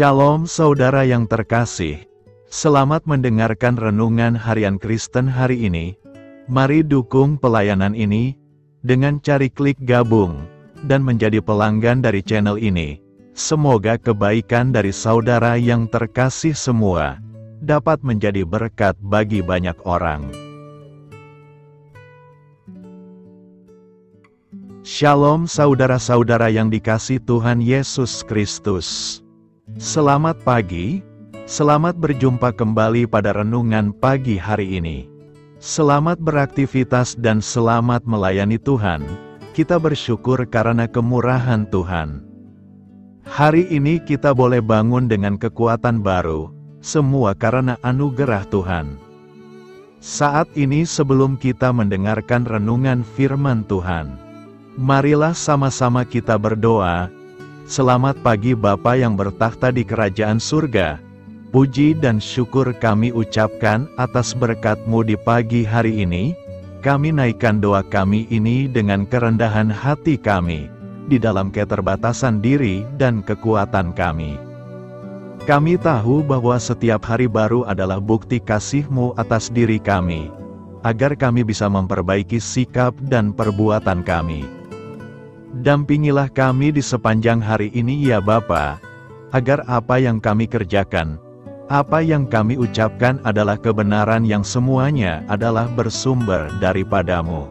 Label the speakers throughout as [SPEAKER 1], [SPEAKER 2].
[SPEAKER 1] Shalom saudara yang terkasih, selamat mendengarkan renungan harian Kristen hari ini. Mari dukung pelayanan ini dengan cari klik gabung dan menjadi pelanggan dari channel ini. Semoga kebaikan dari saudara yang terkasih semua dapat menjadi berkat bagi banyak orang. Shalom saudara-saudara yang dikasih Tuhan Yesus Kristus. Selamat pagi, selamat berjumpa kembali pada renungan pagi hari ini. Selamat beraktivitas dan selamat melayani Tuhan. Kita bersyukur karena kemurahan Tuhan. Hari ini kita boleh bangun dengan kekuatan baru, semua karena anugerah Tuhan. Saat ini sebelum kita mendengarkan renungan firman Tuhan, marilah sama-sama kita berdoa. Selamat pagi Bapa yang bertakhta di kerajaan surga. Puji dan syukur kami ucapkan atas berkat-Mu di pagi hari ini. Kami naikkan doa kami ini dengan kerendahan hati kami, di dalam keterbatasan diri dan kekuatan kami. Kami tahu bahwa setiap hari baru adalah bukti kasih-Mu atas diri kami, agar kami bisa memperbaiki sikap dan perbuatan kami. Dampingilah kami di sepanjang hari ini ya Bapa, agar apa yang kami kerjakan, apa yang kami ucapkan adalah kebenaran yang semuanya adalah bersumber daripada-Mu.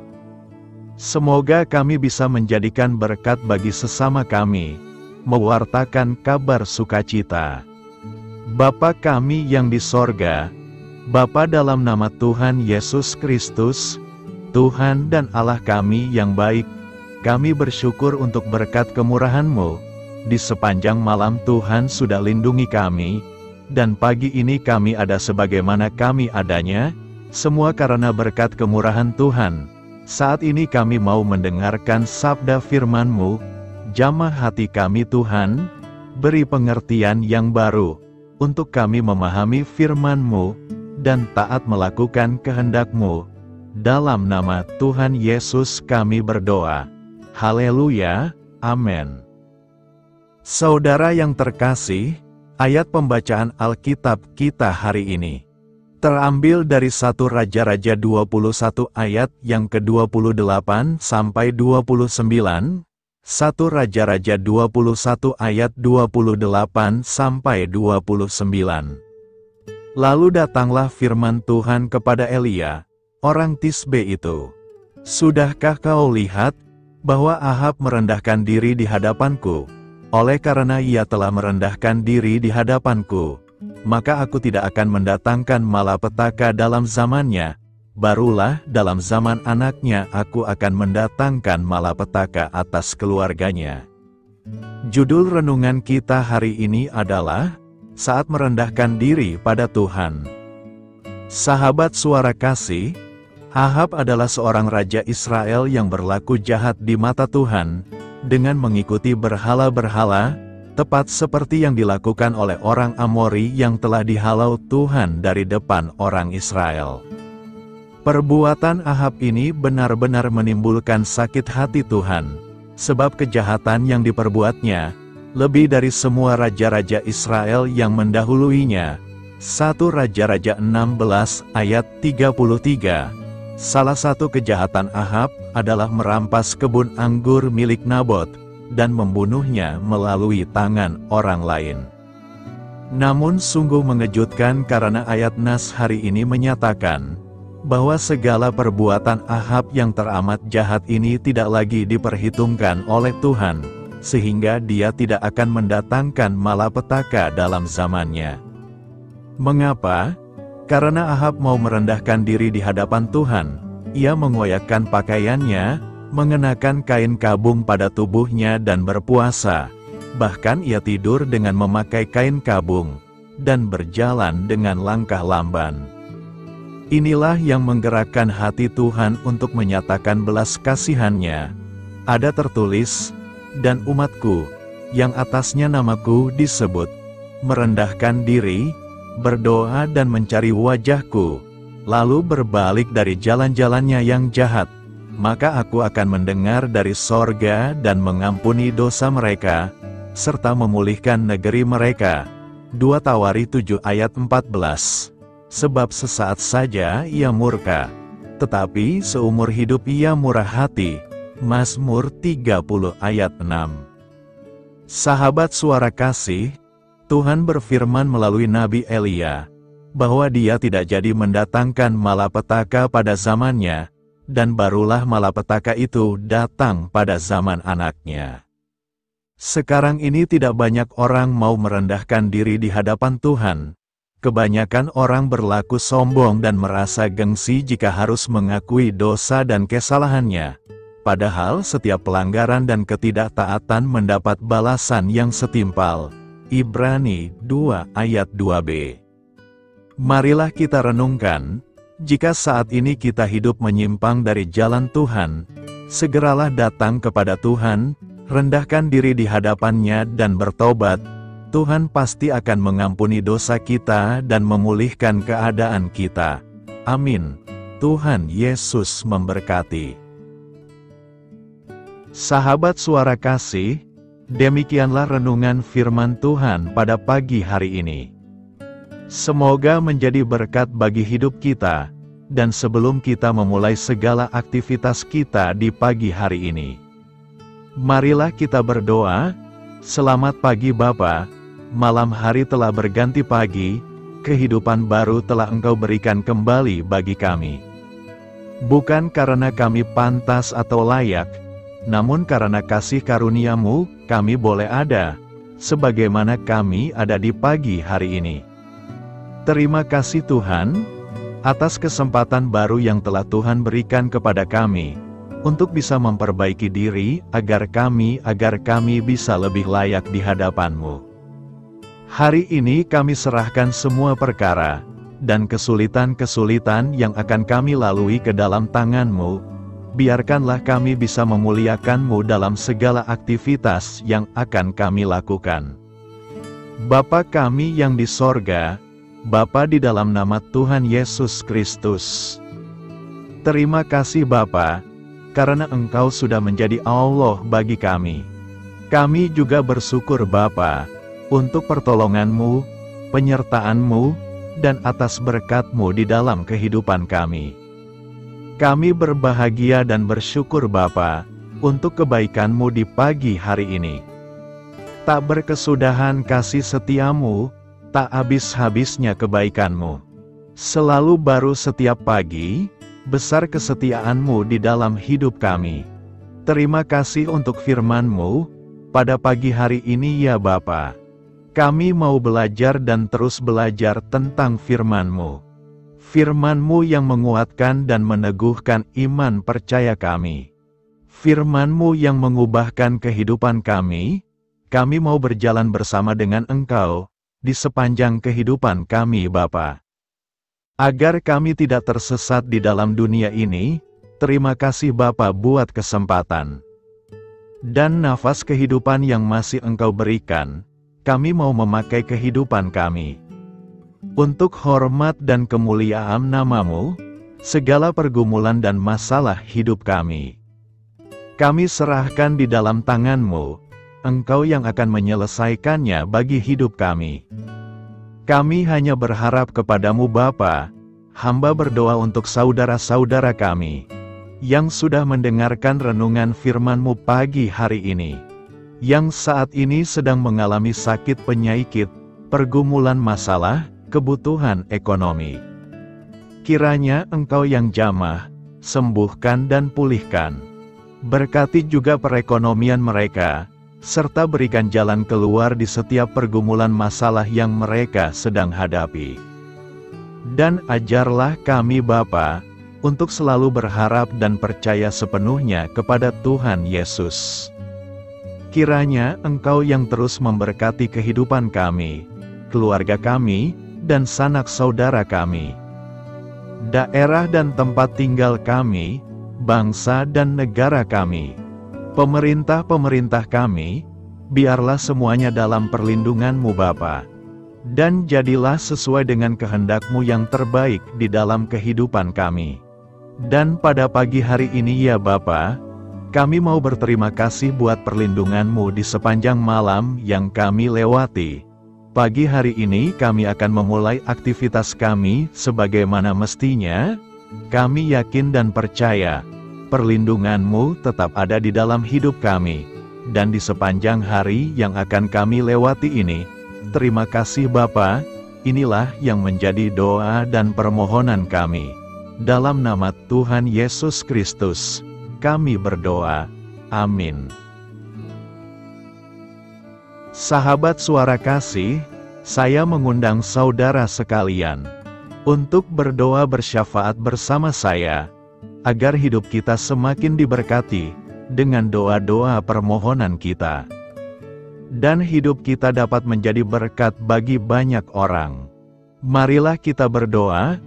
[SPEAKER 1] Semoga kami bisa menjadikan berkat bagi sesama kami, mewartakan kabar sukacita. Bapa kami yang di sorga, Bapa dalam nama Tuhan Yesus Kristus, Tuhan dan Allah kami yang baik, kami bersyukur untuk berkat kemurahan-Mu. Di sepanjang malam Tuhan sudah lindungi kami, dan pagi ini kami ada sebagaimana kami adanya, semua karena berkat kemurahan Tuhan. Saat ini kami mau mendengarkan sabda firman-Mu, jamah hati kami Tuhan, beri pengertian yang baru, untuk kami memahami firman-Mu, dan taat melakukan kehendak-Mu. Dalam nama Tuhan Yesus kami berdoa. Haleluya, amin. Saudara yang terkasih, ayat pembacaan Alkitab kita hari ini terambil dari 1 Raja-Raja 21 ayat yang ke-28 sampai 29, 1 Raja-Raja 21 ayat 28 sampai 29. Lalu datanglah firman Tuhan kepada Elia, orang Tisbe itu. Sudahkah kau lihat bahwa Ahab merendahkan diri di hadapanku? Oleh karena ia telah merendahkan diri di hadapanku, maka aku tidak akan mendatangkan malapetaka dalam zamannya. Barulah dalam zaman anaknya aku akan mendatangkan malapetaka atas keluarganya. Judul renungan kita hari ini adalah saat merendahkan diri pada Tuhan. Sahabat suara kasih, Ahab adalah seorang raja Israel yang berlaku jahat di mata Tuhan, dengan mengikuti berhala-berhala, tepat seperti yang dilakukan oleh orang Amori yang telah dihalau Tuhan dari depan orang Israel. Perbuatan Ahab ini benar-benar menimbulkan sakit hati Tuhan, sebab kejahatan yang diperbuatnya, lebih dari semua raja-raja Israel yang mendahuluinya. 1 Raja-Raja 16 ayat 33. Salah satu kejahatan Ahab adalah merampas kebun anggur milik Nabot, dan membunuhnya melalui tangan orang lain. Namun sungguh mengejutkan karena ayat Nas hari ini menyatakan, bahwa segala perbuatan Ahab yang teramat jahat ini tidak lagi diperhitungkan oleh Tuhan, sehingga dia tidak akan mendatangkan malapetaka dalam zamannya. Mengapa? Karena Ahab mau merendahkan diri di hadapan Tuhan, ia mengoyakkan pakaiannya, mengenakan kain kabung pada tubuhnya dan berpuasa. Bahkan ia tidur dengan memakai kain kabung, dan berjalan dengan langkah lamban. Inilah yang menggerakkan hati Tuhan untuk menyatakan belas kasihan-Nya. Ada tertulis, dan umatku, yang atasnya namaku disebut, merendahkan diri, berdoa dan mencari wajahku, lalu berbalik dari jalan-jalannya yang jahat, maka aku akan mendengar dari sorga dan mengampuni dosa mereka, serta memulihkan negeri mereka. 2 Tawari 7 ayat 14. Sebab sesaat saja ia murka, tetapi seumur hidup ia murah hati. Mazmur 30 ayat 6. Sahabat suara kasih, Tuhan berfirman melalui Nabi Elia, bahwa Dia tidak jadi mendatangkan malapetaka pada zamannya, dan barulah malapetaka itu datang pada zaman anaknya. Sekarang ini tidak banyak orang mau merendahkan diri di hadapan Tuhan. Kebanyakan orang berlaku sombong dan merasa gengsi jika harus mengakui dosa dan kesalahannya. Padahal setiap pelanggaran dan ketidaktaatan mendapat balasan yang setimpal. Ibrani 2 ayat 2b. Marilah kita renungkan, jika saat ini kita hidup menyimpang dari jalan Tuhan, segeralah datang kepada Tuhan, rendahkan diri di hadapannya dan bertobat. Tuhan pasti akan mengampuni dosa kita dan memulihkan keadaan kita. Amin. Tuhan Yesus memberkati. Sahabat suara kasih, demikianlah renungan firman Tuhan pada pagi hari ini. Semoga menjadi berkat bagi hidup kita, dan sebelum kita memulai segala aktivitas kita di pagi hari ini, marilah kita berdoa. Selamat pagi Bapa, malam hari telah berganti pagi, kehidupan baru telah Engkau berikan kembali bagi kami. Bukan karena kami pantas atau layak, namun karena kasih karunia-Mu, kami boleh ada, sebagaimana kami ada di pagi hari ini. Terima kasih Tuhan, atas kesempatan baru yang telah Tuhan berikan kepada kami, untuk bisa memperbaiki diri, agar kami bisa lebih layak di hadapan-Mu. Hari ini kami serahkan semua perkara, dan kesulitan-kesulitan yang akan kami lalui ke dalam tangan-Mu. Biarkanlah kami bisa memuliakan-Mu dalam segala aktivitas yang akan kami lakukan. Bapa kami yang di sorga, Bapa di dalam nama Tuhan Yesus Kristus. Terima kasih Bapa, karena Engkau sudah menjadi Allah bagi kami. Kami juga bersyukur Bapa, untuk pertolongan-Mu, penyertaan-Mu, dan atas berkat-Mu di dalam kehidupan kami. Kami berbahagia dan bersyukur Bapa, untuk kebaikan-Mu di pagi hari ini. Tak berkesudahan kasih setia-Mu, tak habis-habisnya kebaikan-Mu. Selalu baru setiap pagi, besar kesetiaan-Mu di dalam hidup kami. Terima kasih untuk firman-Mu, pada pagi hari ini ya Bapa. Kami mau belajar dan terus belajar tentang firman-Mu. Firman-Mu yang menguatkan dan meneguhkan iman percaya kami. Firman-Mu yang mengubahkan kehidupan kami mau berjalan bersama dengan Engkau, di sepanjang kehidupan kami Bapa. Agar kami tidak tersesat di dalam dunia ini, terima kasih Bapa buat kesempatan dan nafas kehidupan yang masih Engkau berikan. Kami mau memakai kehidupan kami untuk hormat dan kemuliaan nama-Mu, segala pergumulan dan masalah hidup kami serahkan di dalam tangan-Mu. Engkau yang akan menyelesaikannya bagi hidup kami. Kami hanya berharap kepada-Mu Bapa. Hamba berdoa untuk saudara-saudara kami yang sudah mendengarkan renungan firman-Mu pagi hari ini, yang saat ini sedang mengalami sakit penyakit, pergumulan masalah, kebutuhan ekonomi. Kiranya Engkau yang jamah, sembuhkan dan pulihkan. Berkati juga perekonomian mereka, serta berikan jalan keluar di setiap pergumulan masalah yang mereka sedang hadapi. Dan ajarlah kami Bapa, untuk selalu berharap dan percaya sepenuhnya kepada Tuhan Yesus. Kiranya Engkau yang terus memberkati kehidupan kami, keluarga kami, dan sanak saudara kami, daerah dan tempat tinggal kami, bangsa dan negara kami, pemerintah-pemerintah kami, biarlah semuanya dalam perlindungan-Mu Bapa. Dan jadilah sesuai dengan kehendak-Mu yang terbaik di dalam kehidupan kami. Dan pada pagi hari ini ya Bapa, kami mau berterima kasih buat perlindungan-Mu di sepanjang malam yang kami lewati. Pagi hari ini kami akan memulai aktivitas kami sebagaimana mestinya. Kami yakin dan percaya, perlindungan-Mu tetap ada di dalam hidup kami, dan di sepanjang hari yang akan kami lewati ini. Terima kasih Bapa, inilah yang menjadi doa dan permohonan kami. Dalam nama Tuhan Yesus Kristus, kami berdoa. Amin. Sahabat Suara Kasih, saya mengundang saudara sekalian untuk berdoa bersyafaat bersama saya, agar hidup kita semakin diberkati dengan doa-doa permohonan kita, dan hidup kita dapat menjadi berkat bagi banyak orang. Marilah kita berdoa.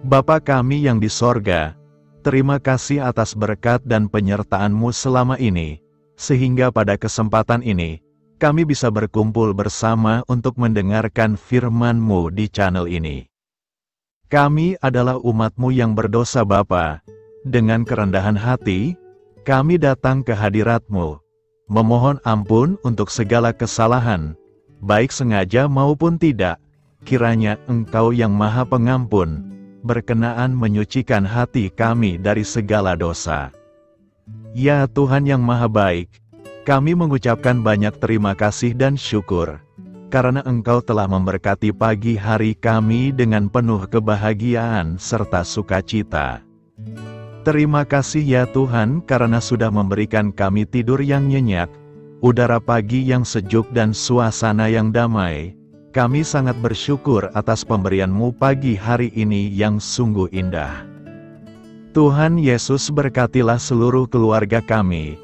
[SPEAKER 1] Bapa kami yang di sorga, terima kasih atas berkat dan penyertaan-Mu selama ini, sehingga pada kesempatan ini, kami bisa berkumpul bersama untuk mendengarkan firman-Mu di channel ini. Kami adalah umat-Mu yang berdosa Bapa. Dengan kerendahan hati, kami datang ke hadirat-Mu, memohon ampun untuk segala kesalahan, baik sengaja maupun tidak. Kiranya Engkau yang Maha Pengampun, berkenaan menyucikan hati kami dari segala dosa. Ya Tuhan yang Maha Baik, kami mengucapkan banyak terima kasih dan syukur, karena Engkau telah memberkati pagi hari kami dengan penuh kebahagiaan serta sukacita. Terima kasih ya Tuhan karena sudah memberikan kami tidur yang nyenyak, udara pagi yang sejuk dan suasana yang damai. Kami sangat bersyukur atas pemberian-Mu pagi hari ini yang sungguh indah. Tuhan Yesus berkatilah seluruh keluarga kami,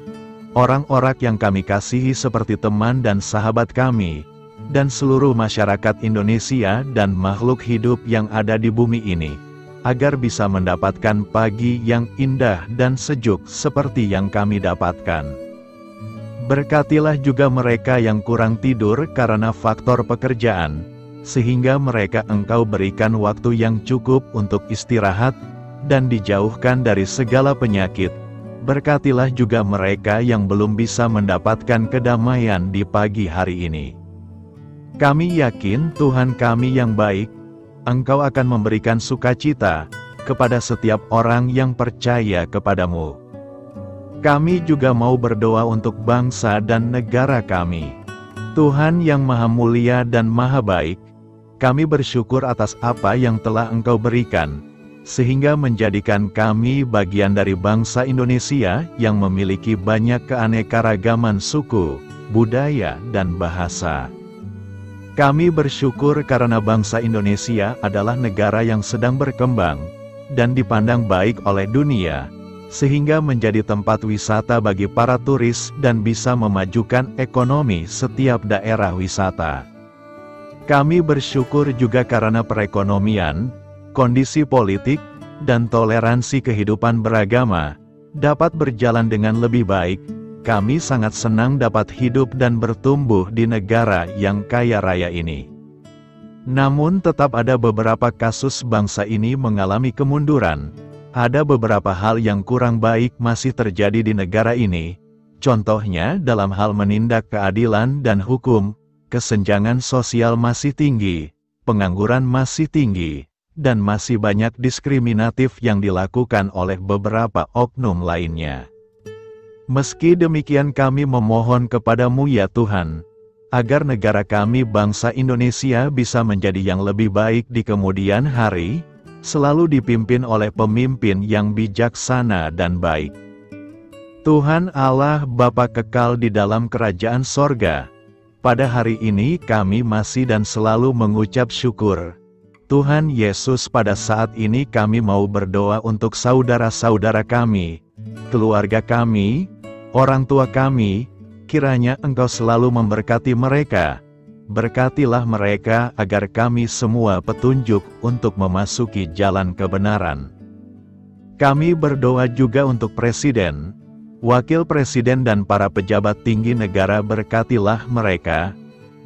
[SPEAKER 1] orang-orang yang kami kasihi seperti teman dan sahabat kami, dan seluruh masyarakat Indonesia dan makhluk hidup yang ada di bumi ini, agar bisa mendapatkan pagi yang indah dan sejuk seperti yang kami dapatkan. Berkatilah juga mereka yang kurang tidur karena faktor pekerjaan, sehingga mereka Engkau berikan waktu yang cukup untuk istirahat, dan dijauhkan dari segala penyakit. Berkatilah juga mereka yang belum bisa mendapatkan kedamaian di pagi hari ini. Kami yakin Tuhan kami yang baik, Engkau akan memberikan sukacita kepada setiap orang yang percaya kepadamu. Kami juga mau berdoa untuk bangsa dan negara kami. Tuhan yang Maha Mulia dan Maha Baik, kami bersyukur atas apa yang telah Engkau berikan, sehingga menjadikan kami bagian dari bangsa Indonesia yang memiliki banyak keanekaragaman suku, budaya, dan bahasa. Kami bersyukur karena bangsa Indonesia adalah negara yang sedang berkembang, dan dipandang baik oleh dunia, sehingga menjadi tempat wisata bagi para turis dan bisa memajukan ekonomi setiap daerah wisata. Kami bersyukur juga karena perekonomian, kondisi politik, dan toleransi kehidupan beragama dapat berjalan dengan lebih baik. Kami sangat senang dapat hidup dan bertumbuh di negara yang kaya raya ini. Namun tetap ada beberapa kasus bangsa ini mengalami kemunduran. Ada beberapa hal yang kurang baik masih terjadi di negara ini. Contohnya dalam hal menindak keadilan dan hukum, kesenjangan sosial masih tinggi, pengangguran masih tinggi, dan masih banyak diskriminatif yang dilakukan oleh beberapa oknum lainnya. Meski demikian kami memohon kepadamu ya Tuhan, agar negara kami bangsa Indonesia bisa menjadi yang lebih baik di kemudian hari, selalu dipimpin oleh pemimpin yang bijaksana dan baik. Tuhan Allah Bapa kekal di dalam kerajaan sorga, pada hari ini kami masih dan selalu mengucap syukur. Tuhan Yesus, pada saat ini kami mau berdoa untuk saudara-saudara kami, keluarga kami, orang tua kami, kiranya Engkau selalu memberkati mereka. Berkatilah mereka agar kami semua petunjuk untuk memasuki jalan kebenaran. Kami berdoa juga untuk Presiden, Wakil Presiden dan para pejabat tinggi negara. Berkatilah mereka,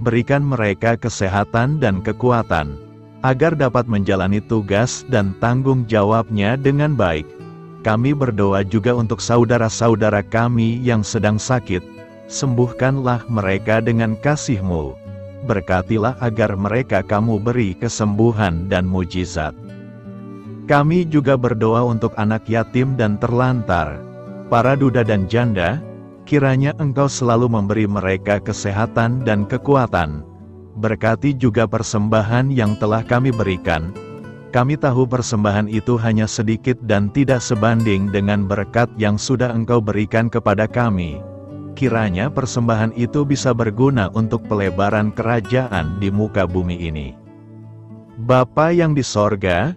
[SPEAKER 1] berikan mereka kesehatan dan kekuatan, agar dapat menjalani tugas dan tanggung jawabnya dengan baik. Kami berdoa juga untuk saudara-saudara kami yang sedang sakit, sembuhkanlah mereka dengan kasih-Mu. berkatilah agar mereka kamu beri kesembuhan dan mujizat. Kami juga berdoa untuk anak yatim dan terlantar, para duda dan janda, kiranya Engkau selalu memberi mereka kesehatan dan kekuatan. Berkati juga persembahan yang telah kami berikan. Kami tahu persembahan itu hanya sedikit dan tidak sebanding dengan berkat yang sudah Engkau berikan kepada kami. Kiranya persembahan itu bisa berguna untuk pelebaran kerajaan di muka bumi ini. Bapa yang di sorga,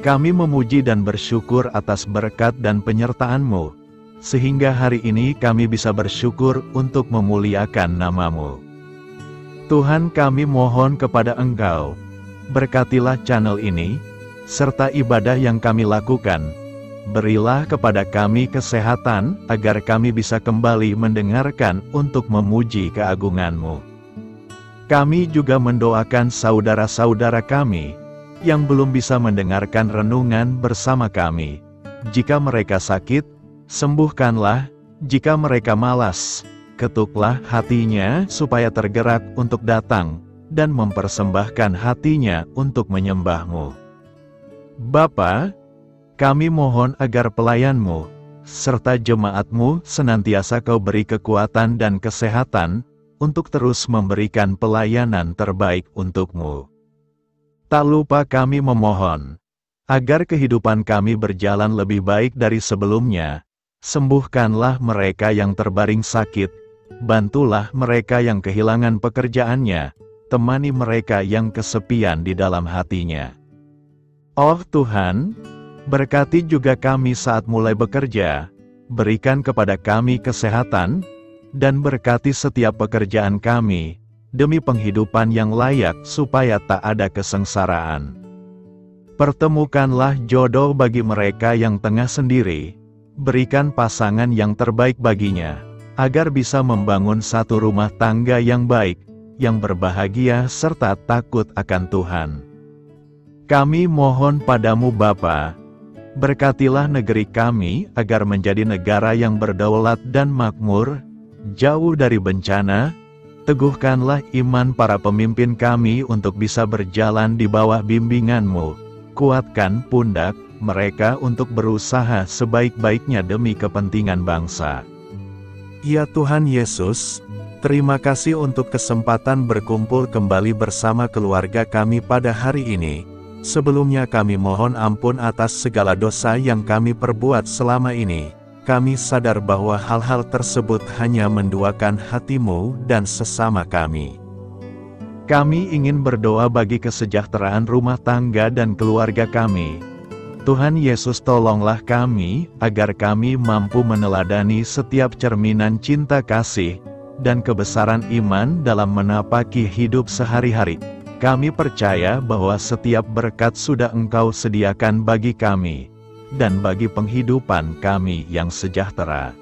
[SPEAKER 1] kami memuji dan bersyukur atas berkat dan penyertaan-Mu, sehingga hari ini kami bisa bersyukur untuk memuliakan nama-Mu. Tuhan, kami mohon kepada Engkau, berkatilah channel ini, serta ibadah yang kami lakukan. Berilah kepada kami kesehatan, agar kami bisa kembali mendengarkan untuk memuji keagungan-Mu. Kami juga mendoakan saudara-saudara kami, yang belum bisa mendengarkan renungan bersama kami. Jika mereka sakit, sembuhkanlah. Jika mereka malas, ketuklah hatinya supaya tergerak untuk datang, dan mempersembahkan hatinya untuk menyembah-Mu. Bapa, kami mohon agar pelayan-Mu, serta jemaat-Mu senantiasa Kau beri kekuatan dan kesehatan, untuk terus memberikan pelayanan terbaik untuk-Mu. Tak lupa kami memohon, agar kehidupan kami berjalan lebih baik dari sebelumnya. Sembuhkanlah mereka yang terbaring sakit, bantulah mereka yang kehilangan pekerjaannya, temani mereka yang kesepian di dalam hatinya. Oh Tuhan, berkati juga kami saat mulai bekerja, berikan kepada kami kesehatan, dan berkati setiap pekerjaan kami, demi penghidupan yang layak supaya tak ada kesengsaraan. Pertemukanlah jodoh bagi mereka yang tengah sendiri, berikan pasangan yang terbaik baginya, agar bisa membangun satu rumah tangga yang baik, yang berbahagia serta takut akan Tuhan. Kami mohon padamu Bapa, berkatilah negeri kami agar menjadi negara yang berdaulat dan makmur, jauh dari bencana. Teguhkanlah iman para pemimpin kami untuk bisa berjalan di bawah bimbingan-Mu. Kuatkan pundak mereka untuk berusaha sebaik-baiknya demi kepentingan bangsa. Ya Tuhan Yesus, terima kasih untuk kesempatan berkumpul kembali bersama keluarga kami pada hari ini. Sebelumnya kami mohon ampun atas segala dosa yang kami perbuat selama ini. Kami sadar bahwa hal-hal tersebut hanya menduakan hati-Mu dan sesama kami. Kami ingin berdoa bagi kesejahteraan rumah tangga dan keluarga kami. Tuhan Yesus, tolonglah kami, agar kami mampu meneladani setiap cerminan cinta kasih, dan kebesaran iman dalam menapaki hidup sehari-hari. Kami percaya bahwa setiap berkat sudah Engkau sediakan bagi kami, dan bagi penghidupan kami yang sejahtera.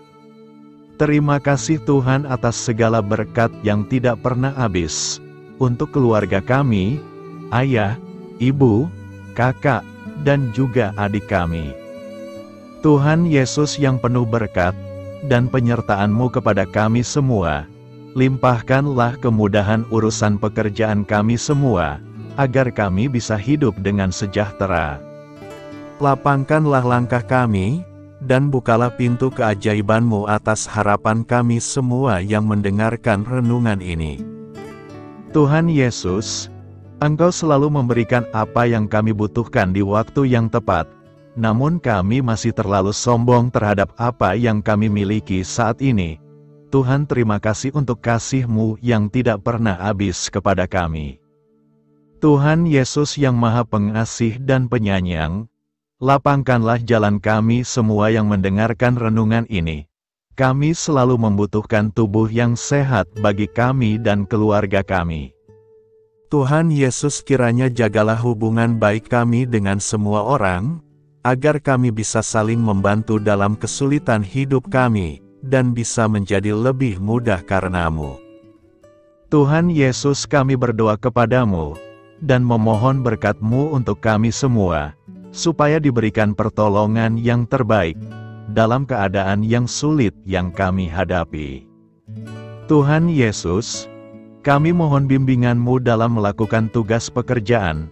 [SPEAKER 1] Terima kasih Tuhan atas segala berkat yang tidak pernah habis, untuk keluarga kami, ayah, ibu, kakak, dan juga adik kami. Tuhan Yesus yang penuh berkat, dan penyertaan-Mu kepada kami semua, limpahkanlah kemudahan urusan pekerjaan kami semua, agar kami bisa hidup dengan sejahtera. Lapangkanlah langkah kami, dan bukalah pintu keajaiban-Mu atas harapan kami semua yang mendengarkan renungan ini. Tuhan Yesus, Engkau selalu memberikan apa yang kami butuhkan di waktu yang tepat, namun kami masih terlalu sombong terhadap apa yang kami miliki saat ini. Tuhan, terima kasih untuk kasih-Mu yang tidak pernah habis kepada kami. Tuhan Yesus yang Maha Pengasih dan Penyayang, lapangkanlah jalan kami semua yang mendengarkan renungan ini. Kami selalu membutuhkan tubuh yang sehat bagi kami dan keluarga kami. Tuhan Yesus, kiranya jagalah hubungan baik kami dengan semua orang, agar kami bisa saling membantu dalam kesulitan hidup kami, dan bisa menjadi lebih mudah karena-Mu. Tuhan Yesus, kami berdoa kepada-Mu, dan memohon berkat-Mu untuk kami semua, supaya diberikan pertolongan yang terbaik, dalam keadaan yang sulit yang kami hadapi. Tuhan Yesus, Kami mohon bimbingan-Mu dalam melakukan tugas pekerjaan.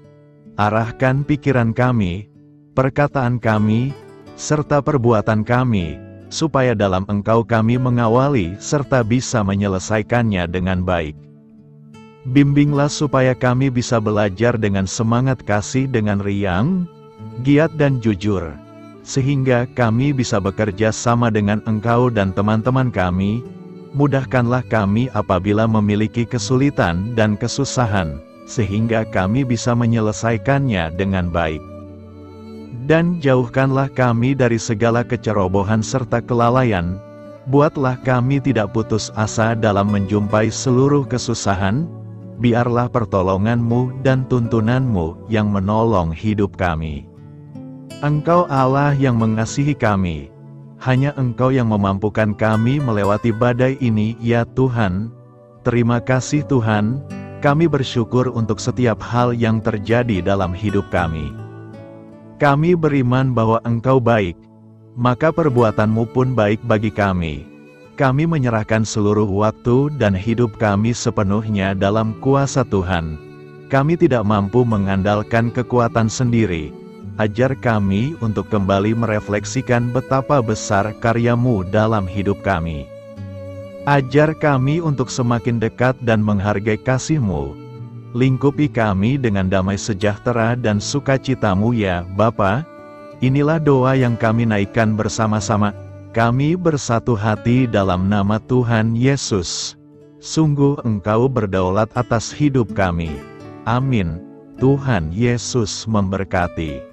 [SPEAKER 1] Arahkan pikiran kami, perkataan kami, serta perbuatan kami, supaya dalam Engkau kami mengawali serta bisa menyelesaikannya dengan baik. Bimbinglah supaya kami bisa belajar dengan semangat kasih dengan riang, giat dan jujur, sehingga kami bisa bekerja sama dengan Engkau dan teman-teman kami. Mudahkanlah kami apabila memiliki kesulitan dan kesusahan, sehingga kami bisa menyelesaikannya dengan baik. Dan jauhkanlah kami dari segala kecerobohan serta kelalaian. Buatlah kami tidak putus asa dalam menjumpai seluruh kesusahan. Biarlah pertolongan-Mu dan tuntunan-Mu yang menolong hidup kami. Engkau Allah yang mengasihi kami. Hanya Engkau yang memampukan kami melewati badai ini, ya Tuhan. Terima kasih Tuhan, kami bersyukur untuk setiap hal yang terjadi dalam hidup kami. Kami beriman bahwa Engkau baik, maka perbuatan-Mu pun baik bagi kami. Kami menyerahkan seluruh waktu dan hidup kami sepenuhnya dalam kuasa Tuhan. Kami tidak mampu mengandalkan kekuatan sendiri. Ajar kami untuk kembali merefleksikan betapa besar karya-Mu dalam hidup kami. Ajar kami untuk semakin dekat dan menghargai kasih-Mu. Lingkupi kami dengan damai sejahtera dan sukacita-Mu ya Bapa. Inilah doa yang kami naikkan bersama-sama. Kami bersatu hati dalam nama Tuhan Yesus. Sungguh Engkau berdaulat atas hidup kami. Amin. Tuhan Yesus memberkati.